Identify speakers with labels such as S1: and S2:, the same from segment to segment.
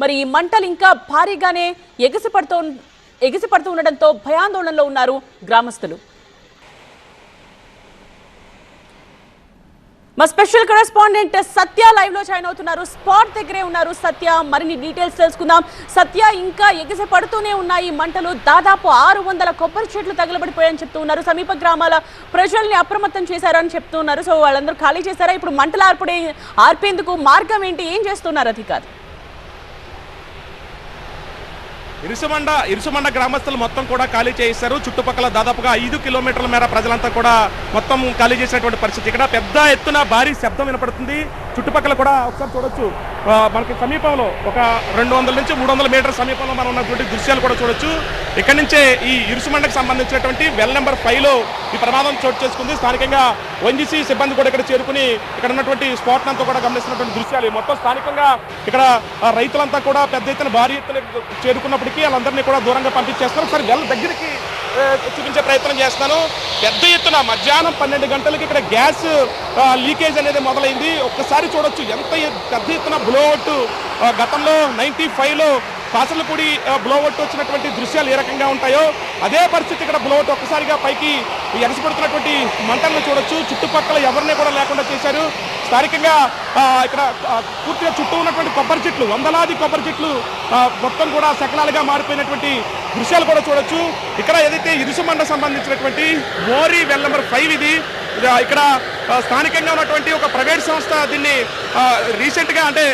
S1: మరి ఈ మంటలు ఇంకా భారీగానే ఎగిసిపడుతూ ఉండడంతో భయాందోళనలో ఉన్నారు గ్రామస్తులు. మా స్పెషల్ కరెస్పాండెంట్ సత్య లైవ్ లో జాయిన్ అవుతున్నారు. స్పాట్ దగ్గరే ఉన్నారు సత్య. మరిన్ని డీటెయిల్స్ తెలుసుకుందాం. సత్య, ఇంకా ఎగిసి పడుతూనే ఉన్నాయి మంటలు. దాదాపు 600 కొబ్బరి చెట్లు తగలబడిపోయాయని చెప్తూ ఉన్నారు. సమీప గ్రామాల ప్రజల్ని అప్రమత్తం చేశారని చెప్తూ ఉన్నారు. సో వాళ్ళందరూ ఖాళీ చేశారా? ఇప్పుడు మంటలు ఆర్పేందుకు మార్గం ఏంటి? ఏం చేస్తున్నారు అధికారులు?
S2: ఇరుసుమండ గ్రామస్తులు మొత్తం కూడా ఖాళీ చేశారు. చుట్టుపక్కల దాదాపుగా 5 కిలోమీటర్ల మేర ప్రజలంతా కూడా మొత్తం ఖాళీ చేసినటువంటి పరిస్థితి. ఇక్కడ పెద్ద ఎత్తున భారీ శబ్దం వినపడుతుంది. చుట్టుపక్కల కూడా ఒకసారి చూడొచ్చు, మనకి సమీపంలో ఒక 200 నుంచి 300 మీటర్ల సమీపంలో మనం ఉన్నటువంటి దృశ్యాలు కూడా చూడొచ్చు. ఇక్కడి నుంచే ఈ ఇరుసుమండకు సంబంధించినటువంటి వెల్ నెంబర్ 5లో ఈ ప్రమాదం చోటు చేసుకుంది. స్థానికంగా ONGC సిబ్బంది కూడా ఇక్కడ చేరుకుని ఇక్కడ ఉన్నటువంటి స్పాట్ అంతా కూడా గమనిస్తున్నటువంటి దృశ్యాలు. మొత్తం స్థానికంగా ఇక్కడ రైతులంతా కూడా పెద్ద ఎత్తున భారీ ఎత్తున చేరుకున్నప్పటికీ వాళ్ళందరినీ కూడా దూరంగా పంపించేస్తారు. ఒకసారి వెల్ దగ్గరికి చూపించే ప్రయత్నం చేస్తాను. పెద్ద ఎత్తున మధ్యాహ్నం 12 గంటలకి ఇక్కడ గ్యాస్ లీకేజ్ అనేది మొదలైంది. ఒక్కసారి చూడొచ్చు ఎంత పెద్ద ఎత్తున బ్లోఅవుట్. గతంలో 95లో కాసర్లపూడి బ్లోఅవుట్ వచ్చినటువంటి దృశ్యాలు ఏ రకంగా ఉంటాయో అదే పరిస్థితి ఇక్కడ బ్లోఅవుట్ ఒక్కసారిగా పైకి ఎగసిపడుతున్నటువంటి మంటలను చూడొచ్చు. చుట్టుపక్కల ఎవరిని కూడా లేకుండా చేశారు. స్థానికంగా ఇక్కడ పూర్తిగా చుట్టూ ఉన్నటువంటి కొబ్బరి చెట్లు, వందలాది కొబ్బరి చెట్లు మొత్తం కూడా శకలాలుగా మారిపోయినటువంటి దృశ్యాలు కూడా చూడొచ్చు. ఇక్కడ ఏదైతే ఇరుసుమండ సంబంధించినటువంటి మోరీ వెల్ నెంబర్ 5 ఇది. ఇక్కడ స్థానికంగా ఉన్నటువంటి ఒక ప్రైవేట్ సంస్థ దీన్ని రీసెంట్గా అంటే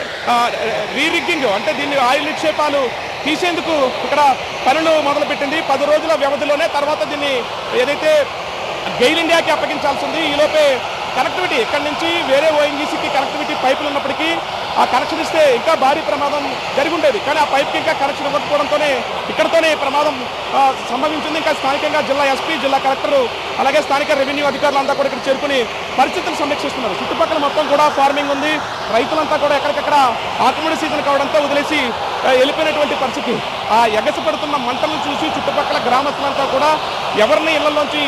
S2: రీరిగ్గింగ్ అంటే దీన్ని ఆయిల్ నిక్షేపాలు తీసేందుకు ఇక్కడ పనులు మొదలుపెట్టింది. 10 రోజుల వ్యవధిలోనే తర్వాత దీన్ని ఏదైతే గెయిల్ ఇండియాకి అప్పగించాల్సి ఉంది. ఈలోపే కనెక్టివిటీ ఇక్కడి నుంచి వేరే ONGCకి కనెక్టివిటీ పైపులు ఉన్నప్పటికీ ఆ కనెక్షన్ ఇస్తే ఇంకా భారీ ప్రమాదం జరిగి ఉండేది. కానీ ఆ పైప్కి ఇంకా కనెక్షన్ ఇవ్వకపోవడంతోనే ఇక్కడతోనే ప్రమాదం సంభవించింది. ఇంకా స్థానికంగా జిల్లా SP, జిల్లా కలెక్టర్, అలాగే స్థానిక రెవెన్యూ అధికారులంతా కూడా ఇక్కడ చేరుకుని పరిస్థితులు సమీక్షిస్తున్నారు. చుట్టుపక్కల మొత్తం కూడా ఫార్మింగ్ ఉంది. రైతులంతా కూడా ఎక్కడికక్కడ ఆకుముడి సీజన్ కావడంతో వదిలేసి వెళ్ళిపోయినటువంటి పరిస్థితి. ఆ ఎగసిపడుతున్న మంటలను చూసి చుట్టుపక్కల గ్రామస్తులంతా కూడా ఎవరిని ఇళ్లలోంచి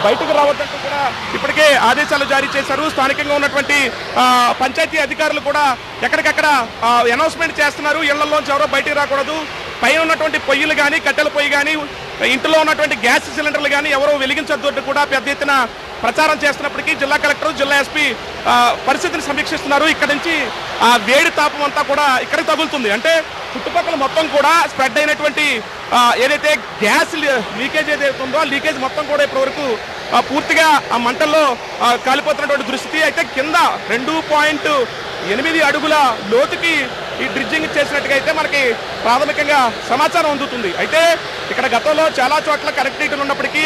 S2: బయటకు రావద్దంటూ కూడా ఇప్పటికే ఆదేశాలు జారీ చేశారు. స్థానికంగా ఉన్నటువంటి పంచాయతీ అధికారులు కూడా ఎక్కడికక్కడ అనౌన్స్మెంట్ చేస్తున్నారు. ఇళ్లలోంచి ఎవరో బయటకు రాకూడదు. పైన ఉన్నటువంటి పొయ్యిలు కానీ, కట్టెల పొయ్యి కానీ, ఇంట్లో ఉన్నటువంటి గ్యాస్ సిలిండర్లు కానీ ఎవరో వెలిగించొద్దు కూడా పెద్ద ఎత్తున ప్రచారం చేస్తున్నప్పటికీ జిల్లా కలెక్టర్, జిల్లా SP పరిస్థితిని సమీక్షిస్తున్నారు. ఇక్కడ నుంచి ఆ వేడి తాపం అంతా కూడా ఇక్కడ తగులుతుంది. అంటే చుట్టుపక్కల మొత్తం కూడా స్ప్రెడ్ అయినటువంటి ఏదైతే గ్యాస్ లీకేజ్ ఏదైతే ఉందో ఆ లీకేజ్ మొత్తం కూడా ఇప్పటివరకు పూర్తిగా ఆ మంటల్లో కాలిపోతున్నటువంటి దృష్టి. అయితే కింద 2.8 అడుగుల లోతుకి ఈ డ్రిడ్జింగ్ చేసినట్టుగా అయితే మనకి ప్రాథమికంగా సమాచారం అందుతుంది. అయితే ఇక్కడ గతంలో చాలా చోట్ల కనెక్టివిటీలు ఉన్నప్పటికీ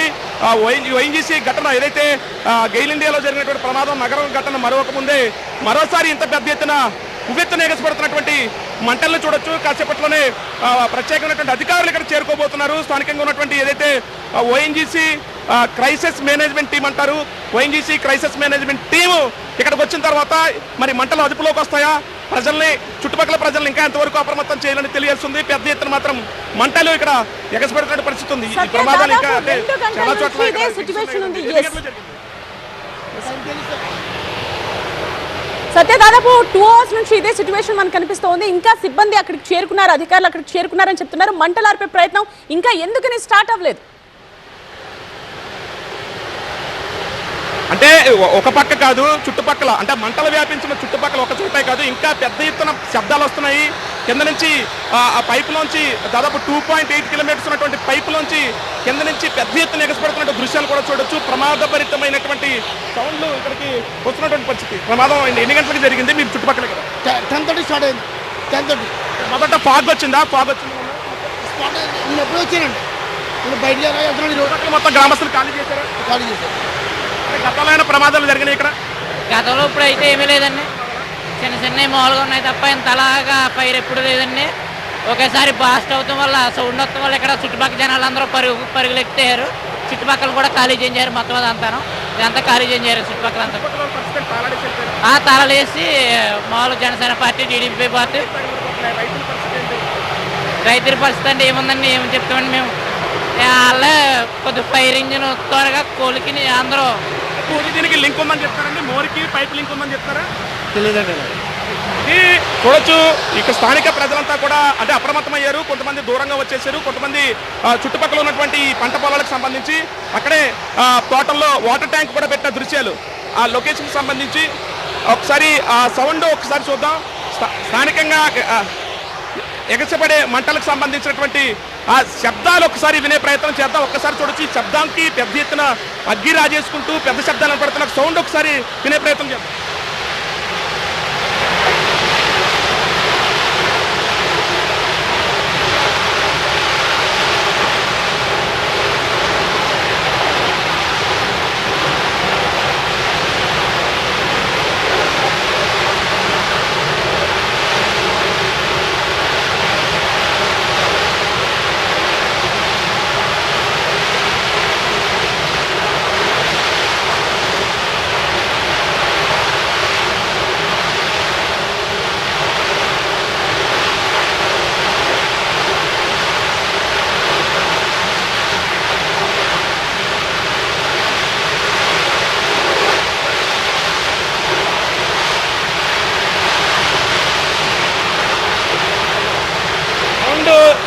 S2: ONGC ఘటన ఏదైతే గెయిల్ ఇండియాలో జరిగినటువంటి ప్రమాదం నగరం ఘటన మరొకముందే మరోసారి ఇంత పెద్ద ఎత్తున ఉవ్వెత్తున ఎగసిపడుతున్నటువంటి మంటలను చూడొచ్చు. కాసేపట్లోనే ప్రత్యేకమైనటువంటి అధికారులు ఇక్కడ చేరుకోబోతున్నారు. స్థానికంగా ఉన్నటువంటి ఏదైతే ONGC క్రైసిస్ మేనేజ్మెంట్ టీం అంటారు, ONGC క్రైసిస్ మేనేజ్మెంట్ టీము ఇక్కడికి వచ్చిన తర్వాత మరి మంటలు అదుపులోకి వస్తాయా, ప్రజల్ని చుట్టుపక్కల ప్రజల్ని ఇంకా ఎంతవరకు అప్రమత్తం చేయాలని తెలియాల్సింది. పెద్ద ఎత్తున మాత్రం మంటలు ఇక్కడ ఎగసిపడుతున్న పరిస్థితి ఉంది. ఈ ప్రమాదాలు ఇంకా అంటే చాలా చోట్ల
S1: సత్య దాదాపు 2 hours నుంచి ఇదే సిచ్యువేషన్ మనకు కనిపిస్తోంది. ఇంకా సిబ్బంది అక్కడికి చేరుకున్నారు, అధికారులు అక్కడికి చేరుకున్నారని చెప్తున్నారు. మంటలు ఆర్పే ప్రయత్నం ఇంకా ఎందుకని స్టార్ట్ అవ్వలేదు?
S2: అంటే ఒక పక్క కాదు, చుట్టుపక్కల అంటే మంటలు వ్యాపించిన చుట్టుపక్కల ఒక చోటే కాదు, ఇంకా పెద్ద ఎత్తున శబ్దాలు వస్తున్నాయి. కింద నుంచి ఆ పైపులోంచి దాదాపు 2.8 కిలోమీటర్స్ ఉన్నటువంటి పైపులోంచి కింద నుంచి పెద్ద ఎత్తున ఎగసిపడుతున్న దృశ్యాలు కూడా చూడొచ్చు. ప్రమాదభరితమైనటువంటి సౌండ్లు ఇక్కడికి వస్తున్నటువంటి పరిస్థితి. ప్రమాదం ఎన్ని గంటలకు జరిగింది మీరు చుట్టుపక్కల?
S3: 10:30 స్టార్ట్ అయింది. 10:30
S2: మొదట ఫాగ్ వచ్చిందా? ఫాగ్ వచ్చింది
S3: నేను ఎప్పుడు వచ్చానండి. నేను బయటకు
S2: మొత్తం గ్రామస్తులు ఖాళీ చేశారు. గతంలో ప్రమాదాలు జరిగినాయి ఇక్కడ?
S4: గతంలో ఇప్పుడు అయితే ఏమీ లేదండి. చిన్న చిన్నవి మామూలుగా ఉన్నాయి తప్ప ఇంత అలాగా ఫైర్ ఎప్పుడు లేదండి. ఒకేసారి బాస్ట్ అవటం వల్ల సౌండ్ వస్తాం వల్ల ఇక్కడ చుట్టుపక్కల జనాలు అందరూ పరుగులు ఎక్కితేయారు. చుట్టుపక్కల కూడా ఖాళీ చేయించారు. మొత్తం ఇదంతా ఖాళీ చేయించారు చుట్టుపక్కల అంతా. తాళాలు వేసి మామూలు జనసేన పార్టీ, TDP పార్టీ. రైతుల పరిస్థితి అంటే ఏముందండి, ఏమని చెప్తామండి మేము. వాళ్ళే కొద్ది ఫైర్ ఇంజిన్ త్వరగా కోలికి అందరూ
S2: దీనికి లింక్ ఉందని చెప్తారండి. మోరికి పైప్ లింక్ ఉందని చెప్తారా?
S3: తెలియదండి.
S2: ఇది చూడొచ్చు. ఇక్కడ స్థానిక ప్రజలంతా కూడా అంటే అప్రమత్తమయ్యారు. కొంతమంది దూరంగా వచ్చేసారు, కొంతమంది చుట్టుపక్కల ఉన్నటువంటి పంట పొలాలకు సంబంధించి అక్కడే తోటల్లో వాటర్ ట్యాంక్ కూడా పెట్టిన దృశ్యాలు ఆ లొకేషన్ సంబంధించి ఒకసారి ఆ సౌండ్ ఒకసారి చూద్దాం. స్థానికంగా ఎగసిపడే మంటలకు సంబంధించినటువంటి ఆ శబ్దాలు ఒకసారి వినే ప్రయత్నం చేద్దాం. ఒక్కసారి చూడొచ్చు. ఈ శబ్దానికి పెద్ద ఎత్తున అగ్గి రాజేసుకుంటూ పెద్ద శబ్దాలు పడుతున్న సౌండ్ ఒకసారి వినే ప్రయత్నం చేద్దాం.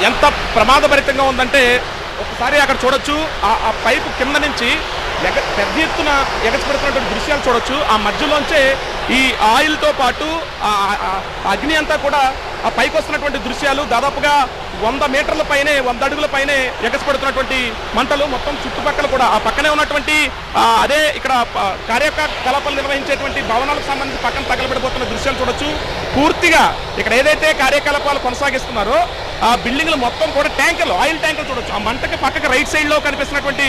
S2: ఎంత ప్రమాదభరితంగా ఉందంటే ఒకసారి అక్కడ చూడొచ్చు. ఆ పైపు కింద నుంచి పెద్ద ఎత్తున ఎగసిపెడుతున్నటువంటి దృశ్యాలు చూడొచ్చు. ఆ మధ్యలోంచే ఈ ఆయిల్తో పాటు అగ్ని అంతా కూడా ఆ పైకి వస్తున్నటువంటి దృశ్యాలు. దాదాపుగా 100 మీటర్ల పైనే 100 అడుగుల పైనే ఎగసిపడుతున్నటువంటి మంటలు. మొత్తం చుట్టుపక్కల కూడా ఆ పక్కనే ఉన్నటువంటి అదే ఇక్కడ కార్యకలాపాలు నిర్వహించేటువంటి భవనాలకు సంబంధించి పక్కన తగలబడిపోతున్న దృశ్యాలు చూడొచ్చు. పూర్తిగా ఇక్కడ ఏదైతే కార్యకలాపాలు కొనసాగిస్తున్నారో ఆ బిల్డింగ్లు మొత్తం కూడా ట్యాంకర్లు, ఆయిల్ ట్యాంకర్లు చూడొచ్చు. ఆ మంటకి పక్కకి రైట్ సైడ్ లో కనిపిస్తున్నటువంటి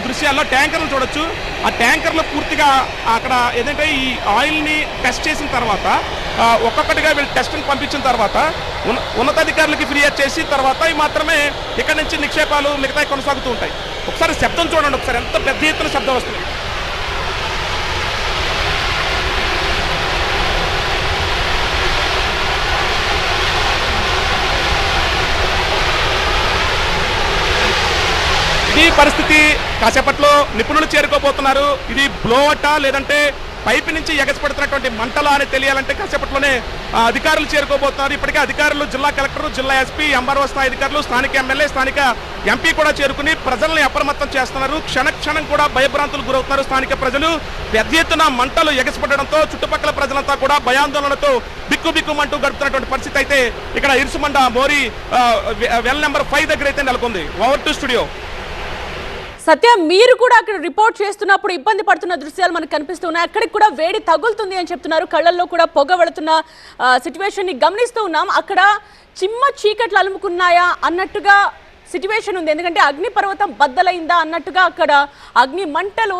S2: దృశ్యాల్లో ట్యాంకర్లు చూడొచ్చు. ఆ ట్యాంకర్లు పూర్తిగా అక్కడ ఏదంటే ఈ ఆయిల్ ని టెస్ట్ చేసిన తర్వాత ఒక్కొక్కటిగా వీళ్ళు టెస్ట్ని పంపించిన తర్వాత ఉన్నతాధికారులకి ఫిర్యాదు చేసి తర్వాత మాత్రమే ఇక్కడ నుంచి నిక్షేపాలు మిగతా కొనసాగుతూ ఉంటాయి. ఒకసారి శబ్దం చూడండి, ఒకసారి ఎంత పెద్ద ఎత్తున శబ్దం వస్తుంది. ఈ పరిస్థితి కాసేపట్లో నిపుణులు చేరుకోబోతున్నారు. ఇది బ్లోవటా లేదంటే పైపు నుంచి ఎగసిపడుతున్నటువంటి మంటలా అని తెలియాలంటే కాసేపట్లోనే అధికారులు చేరుకోబోతున్నారు. ఇప్పటికే అధికారులు జిల్లా కలెక్టర్, జిల్లా ఎస్పీ, ఎంఆర్ఓ స్థాయి అధికారులు, స్థానిక ఎమ్మెల్యే, స్థానిక ఎంపీ కూడా చేరుకుని ప్రజల్ని అప్రమత్తం చేస్తున్నారు. క్షణం కూడా భయభ్రాంతులు గురవుతున్నారు స్థానిక ప్రజలు. పెద్ద ఎత్తున మంటలు ఎగసిపడడంతో చుట్టుపక్కల ప్రజలంతా కూడా భయాందోళనతో బిక్కుమంటూ గడుపుతున్నటువంటి పరిస్థితి అయితే ఇక్కడ ఇరుసుమండ మోరీ వెల్ నెంబర్ 5 దగ్గర అయితే నెలకొంది. Over to studio.
S1: సత్య, మీరు కూడా అక్కడ రిపోర్ట్ చేస్తున్నప్పుడు ఇబ్బంది పడుతున్న దృశ్యాలు మనకు కనిపిస్తున్నాయి. అక్కడికి కూడా వేడి తగులుతుంది అని చెప్తున్నారు. కళ్ళల్లో కూడా పొగ వెళుతున్న సిచ్యువేషన్ ని గమనిస్తూ ఉన్నాం. అక్కడ చిమ్మ చీకట్లు అలుముకున్నాయా అన్నట్టుగా సిచ్యువేషన్ ఉంది. ఎందుకంటే అగ్ని పర్వతం బద్దలైందా అన్నట్టుగా అక్కడ అగ్ని మంటలు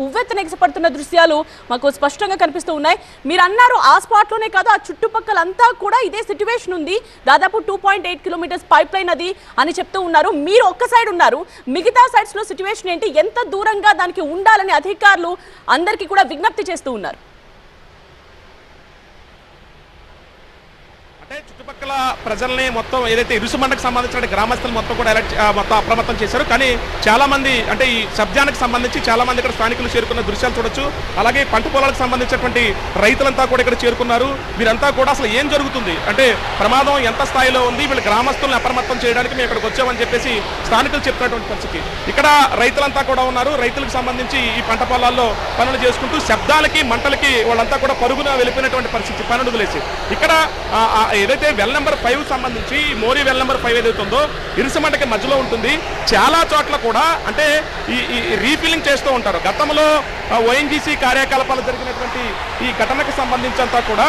S1: ఉవ్వెత్తున ఎగసిపడుతున్న దృశ్యాలు మాకు స్పష్టంగా కనిపిస్తూ ఉన్నాయి. మీరు అన్నారు ఆ స్పాట్లోనే కాదు, ఆ చుట్టుపక్కలంతా కూడా ఇదే సిచ్యువేషన్ ఉంది. దాదాపు 2.8 కిలోమీటర్స్ పైప్ లైన్ అది అని చెప్తూ ఉన్నారు. మీరు ఒక్క సైడ్ ఉన్నారు, మిగతా సైడ్స్ లో సిచ్యువేషన్ ఏంటి, ఎంత దూరంగా దానికి ఉండాలని అధికారులు అందరికీ కూడా విజ్ఞప్తి చేస్తూ ఉన్నారు?
S2: చుట్టుపక్కల ప్రజల్ని మొత్తం ఏదైతే ఇరుసుమండకు సంబంధించిన గ్రామస్తులు మొత్తం కూడా మొత్తం అప్రమత్తం చేశారు. కానీ చాలా మంది అంటే ఈ శబ్దానికి సంబంధించి చాలా మంది ఇక్కడ స్థానికులు చేరుకున్న దృశ్యాలు చూడొచ్చు. అలాగే పంట పొలాలకు సంబంధించినటువంటి రైతులంతా కూడా ఇక్కడ చేరుకున్నారు. వీరంతా కూడా అసలు ఏం జరుగుతుంది అంటే ప్రమాదం ఎంత స్థాయిలో ఉంది, వీళ్ళు గ్రామస్తులను అప్రమత్తం చేయడానికి మేము ఇక్కడికి వచ్చామని చెప్పేసి స్థానికులు చెప్తున్నటువంటి పరిస్థితి. ఇక్కడ రైతులంతా కూడా ఉన్నారు. రైతులకు సంబంధించి ఈ పంట పొలాల్లో పనులు చేసుకుంటూ శబ్దాలకి మంటలకి వాళ్ళంతా కూడా పరుగున వెళ్ళిపోయినటువంటి పరిస్థితి పనులు వదిలేసి. ఇక్కడ ఏదైతే వెల్ నెంబర్ 5 సంబంధించి మోరీ వెల్ నెంబర్ 5 ఏదైతుందో ఇరుసుమండకి మధ్యలో ఉంటుంది. చాలా చోట్ల కూడా అంటే ఈ రీఫిల్లింగ్ చేస్తూ ఉంటారు. గతంలో ఓఎన్జీసీ కార్యకలాపాలు జరిగినటువంటి ఈ ఘటనకు సంబంధించంతా కూడా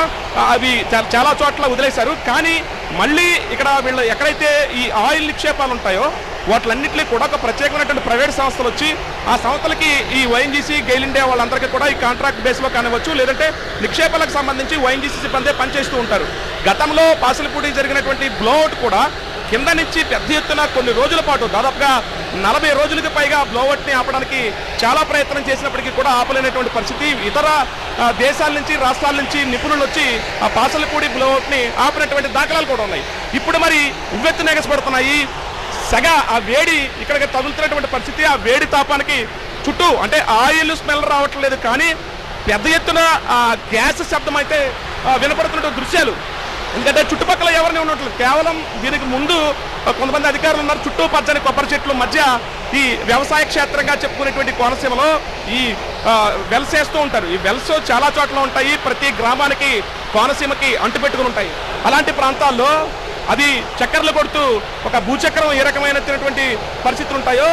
S2: అవి చాలా చోట్ల వదిలేశారు. కానీ మళ్ళీ ఇక్కడ వీళ్ళు ఎక్కడైతే ఈ ఆయిల్ నిక్షేపాలు ఉంటాయో వాటిలన్నింటినీ కూడా ఒక ప్రత్యేకమైనటువంటి ప్రైవేట్ సంస్థలు వచ్చి ఆ సంస్థలకి ఈ ఓఎన్జీసీ, గెయిల్ ఇండియా వాళ్ళందరికీ కూడా ఈ కాంట్రాక్ట్ బేస్లో కానివచ్చు లేదంటే నిక్షేపాలకు సంబంధించి ఓఎన్జీసీ సిబ్బంది పనిచేస్తూ ఉంటారు. గతంలో పాసలపూడి జరిగినటువంటి బ్లోఅవుట్ కూడా కింద నుంచి పెద్ద ఎత్తున కొన్ని రోజుల పాటు దాదాపుగా 40 రోజులకు పైగా బ్లోఅవుట్ని ఆపడానికి చాలా ప్రయత్నం చేసినప్పటికీ కూడా ఆపలేనటువంటి పరిస్థితి. ఇతర దేశాల నుంచి రాష్ట్రాల నుంచి నిపుణులు వచ్చి ఆ పాసలపూడి బ్లోఅవుట్ని ఆపినటువంటి దాఖలాలు కూడా ఉన్నాయి. ఇప్పుడు మరి ఉవ్వెత్తున ఎగసిపడుతున్నాయి. సగ ఆ వేడి ఇక్కడికి తగులుతున్నటువంటి పరిస్థితి. ఆ వేడి తాపానికి చుట్టూ అంటే ఆయిల్ స్మెల్ రావట్లేదు కానీ పెద్ద ఎత్తున ఆ గ్యాస్ శబ్దం అయితే వినపడుతున్న దృశ్యాలు. ఎందుకంటే చుట్టుపక్కల ఎవరిని ఉన్నట్లు కేవలం దీనికి ముందు కొంతమంది అధికారులు ఉన్నారు. చుట్టూ పచ్చని కొబ్బరి చెట్ల మధ్య ఈ వ్యవసాయ క్షేత్రంగా చెప్పుకునేటువంటి కోనసీమలో ఈ వెల్స్ వేస్తూ ఉంటారు. ఈ వెల్స్ చాలా చోట్ల ఉంటాయి. ప్రతి గ్రామానికి కోనసీమకి అంటుపెట్టుకుని ఉంటాయి. అలాంటి ప్రాంతాల్లో అది చక్కర్లు కొడుతూ ఒక భూచక్రం ఏ రకమైనటువంటి పరిస్థితులు ఉంటాయో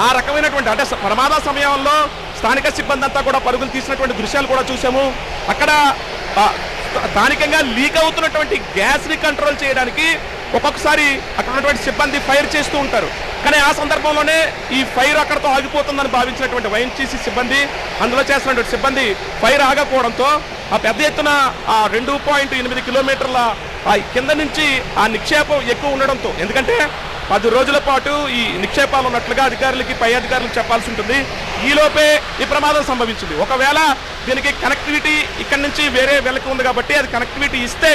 S2: ఆ రకమైనటువంటి అంటే ప్రమాద సమయంలో స్థానిక సిబ్బంది అంతా కూడా పరుగులు తీసినటువంటి దృశ్యాలు కూడా చూసాము. అక్కడ స్థానికంగా లీక్ అవుతున్నటువంటి గ్యాస్ని కంట్రోల్ చేయడానికి ఒక్కొక్కసారి అక్కడ ఉన్నటువంటి సిబ్బంది ఫైర్ చేస్తూ ఉంటారు. కానీ ఆ సందర్భంలోనే ఈ ఫైర్ అక్కడతో ఆగిపోతుందని భావించినటువంటి వైఎన్టీసీ సిబ్బంది, అందులో చేస్తున్నటువంటి సిబ్బంది ఫైర్ ఆగకపోవడంతో ఆ పెద్ద ఎత్తున ఆ 2.8 కిలోమీటర్ల కింద నుంచి ఆ నిక్షేపం ఎక్కువ ఉండడంతో, ఎందుకంటే 10 రోజుల పాటు ఈ నిక్షేపాలు ఉన్నట్లుగా అధికారులకి పై అధికారులకు చెప్పాల్సి ఉంటుంది. ఈలోపే ఈ ప్రమాదం సంభవించింది. ఒకవేళ దీనికి కనెక్టివిటీ ఇక్కడి నుంచి వేరే వెలకి ఉంది కాబట్టి అది కనెక్టివిటీ ఇస్తే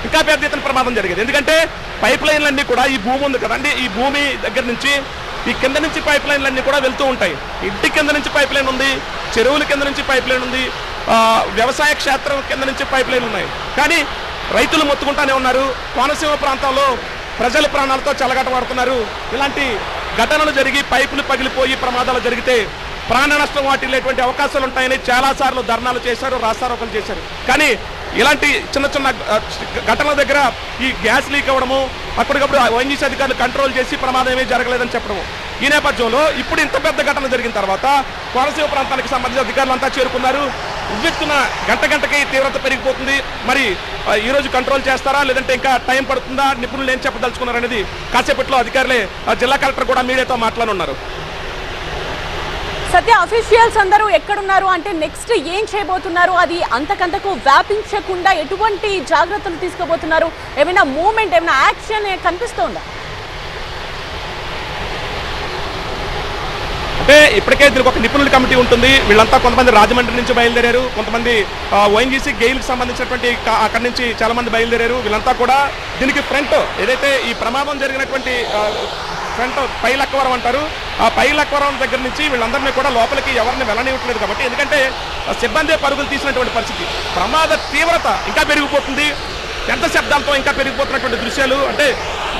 S2: ఇంకా పెద్ద ఎత్తున ప్రమాదం జరిగేది. ఎందుకంటే పైప్ లైన్లన్నీ కూడా ఈ భూమి ఉంది కదండి, ఈ భూమి దగ్గర నుంచి ఈ కింద నుంచి పైప్ లైన్లన్నీ కూడా వెళ్తూ ఉంటాయి. ఇంటి కింద నుంచి పైప్ లైన్ ఉంది, చెరువుల కింద నుంచి పైప్ లైన్ ఉంది, వ్యవసాయ క్షేత్రం కింద నుంచి పైప్ లైన్ ఉన్నాయి. కానీ రైతులు మొత్తుకుంటానే ఉన్నారు. కోనసీమ ప్రాంతంలో ప్రజల ప్రాణాలతో చెలగాటమాడుతున్నారు. ఇలాంటి ఘటనలు జరిగి పైపులు పగిలిపోయి ప్రమాదాలు జరిగితే ప్రాణ నష్టం వాటిల్లేటువంటి అవకాశాలు ఉంటాయని చాలాసార్లు ధర్నాలు చేశారు, రాస్తారోకలు చేశారు. కానీ ఇలాంటి చిన్న చిన్న ఘటనల దగ్గర ఈ గ్యాస్ లీక్ అవ్వడము, అప్పటికప్పుడు వైఎన్టీసీ అధికారులు కంట్రోల్ చేసి ప్రమాదం ఏమీ జరగలేదని చెప్పడము. ఈ నేపథ్యంలో ఇప్పుడు ఇంత పెద్ద ఘటన జరిగిన తర్వాత కోనసీమ ప్రాంతానికి సంబంధించిన అధికారులు అంతా చేరుకున్నారు. ఉవ్వెత్తున గంటకి తీవ్రత పెరిగిపోతుంది. మరి ఈరోజు కంట్రోల్ చేస్తారా లేదంటే ఇంకా టైం పడుతుందా, నిపుణులు ఏం చెప్పదలుచుకున్నారు అనేది కాసేపట్లో అధికారులే జిల్లా కలెక్టర్ కూడా మీడియాతో మాట్లాడనున్నారు.
S1: సత్య, అఫీషియల్స్ అందరూ ఎక్కడున్నారు అంటే నెక్స్ట్ ఏం చేయబోతున్నారు, అది అంతకంతకు వ్యాపించకుండా ఎటువంటి జాగ్రత్తలు తీసుకోబోతున్నారు, ఏమైనా మూవ్మెంట్ ఏమైనా యాక్షన్ కనిపిస్తోందా?
S2: అంటే ఇప్పటికే దీనికి ఒక నిపుణుల కమిటీ ఉంటుంది. వీళ్ళంతా కొంతమంది రాజమండ్రి నుంచి బయలుదేరారు, కొంతమంది ఓఎన్జీసీ గెయిల్కి సంబంధించినటువంటి అక్కడి నుంచి చాలా మంది బయలుదేరారు. వీళ్ళంతా కూడా దీనికి ఫ్రంట్ ఏదైతే ఈ ప్రమాదం జరిగినటువంటి ఫ్రంట్ పైలక్కవరం అంటారు, ఆ పైలక్కవరం దగ్గర నుంచి వీళ్ళందరినీ కూడా లోపలికి ఎవరిని వెళ్ళనివ్వట్లేదు. కాబట్టి ఎందుకంటే సిబ్బంది పరుగులు తీసినటువంటి పరిస్థితి, ప్రమాద తీవ్రత ఇంకా పెరిగిపోతుంది. పెద్ద శబ్దాలతో ఇంకా పెరిగిపోతున్నటువంటి దృశ్యాలు. అంటే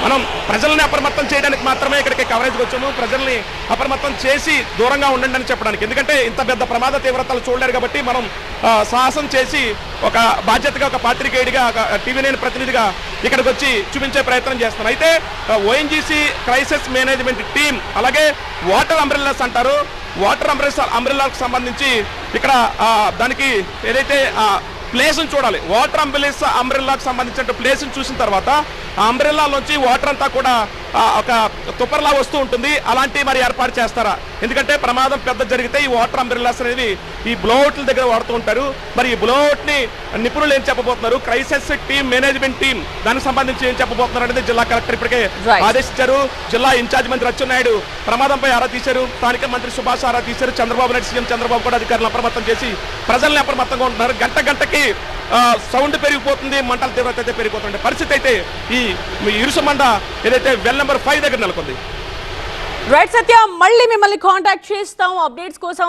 S2: మనం ప్రజల్ని అప్రమత్తం చేయడానికి మాత్రమే ఇక్కడికి కవరేజ్కి వచ్చాము. ప్రజల్ని అప్రమత్తం చేసి దూరంగా ఉండండి అని చెప్పడానికి. ఎందుకంటే ఇంత పెద్ద ప్రమాద తీవ్రతలు చూడలేరు కాబట్టి మనం సాహసం చేసి ఒక బాధ్యతగా, ఒక పాత్రికేయుడిగా, TV9 ప్రతినిధిగా ఇక్కడికి వచ్చి చూపించే ప్రయత్నం చేస్తున్నాం. అయితే ఓఎన్జీసీ క్రైసిస్ మేనేజ్మెంట్ టీం, అలాగే వాటర్ అంబ్రెల్లాస్ అంటారు, వాటర్ అంబ్రెల్లాకు సంబంధించి ఇక్కడ దానికి ఏదైతే ప్లేస్ని చూడాలి. వాటర్ అంబ్రెల్లాకు సంబంధించిన ప్లేస్ని చూసిన తర్వాత ఆ అంబ్రెల్లాలోంచి వాటర్ అంతా కూడా ఒక తుప్పర్లా వస్తూ ఉంటుంది. అలాంటివి మరి ఏర్పాటు చేస్తారా? ఎందుకంటే ప్రమాదం పెద్ద జరిగితే ఈ వాటర్ అంబ్రెల్లాస్ అనేది ఈ బ్లోఅవుట్ల దగ్గర వాడుతూ ఉంటారు. మరి ఈ బ్లోఅవుట్ని నిపుణులు ఏం చెప్పబోతున్నారు, క్రైసిస్ టీం మేనేజ్మెంట్ టీం దానికి సంబంధించి ఏం చెప్పబోతున్నారు అనేది జిల్లా కలెక్టర్ ఇప్పటికే ఆదేశించారు. జిల్లా ఇన్ఛార్జ్ మంత్రి అచ్చెన్నాయుడు ప్రమాదంపై ఆరా తీశారు. స్థానిక మంత్రి సుభాష్ ఆరా తీశారు. చంద్రబాబు నాయుడు, సీఎం చంద్రబాబు కూడా అధికారులను అప్రమత్తం చేసి ప్రజల్ని అప్రమత్తంగా ఉంటున్నారు. గంటకి సౌండ్ పెరిగిపోతుంది, మంటల తీవ్రత అయితే పెరిగిపోతుంది. పరిస్థితి అయితే ఈ ఇరుసుమండ ఏదైతే వెల్ నెంబర్ 5 దగ్గర నెలకొంది.
S1: రైట్ సత్య, మళ్ళీ మిమ్మల్ని కాంటాక్ట్ చేస్తాం అప్డేట్స్ కోసం.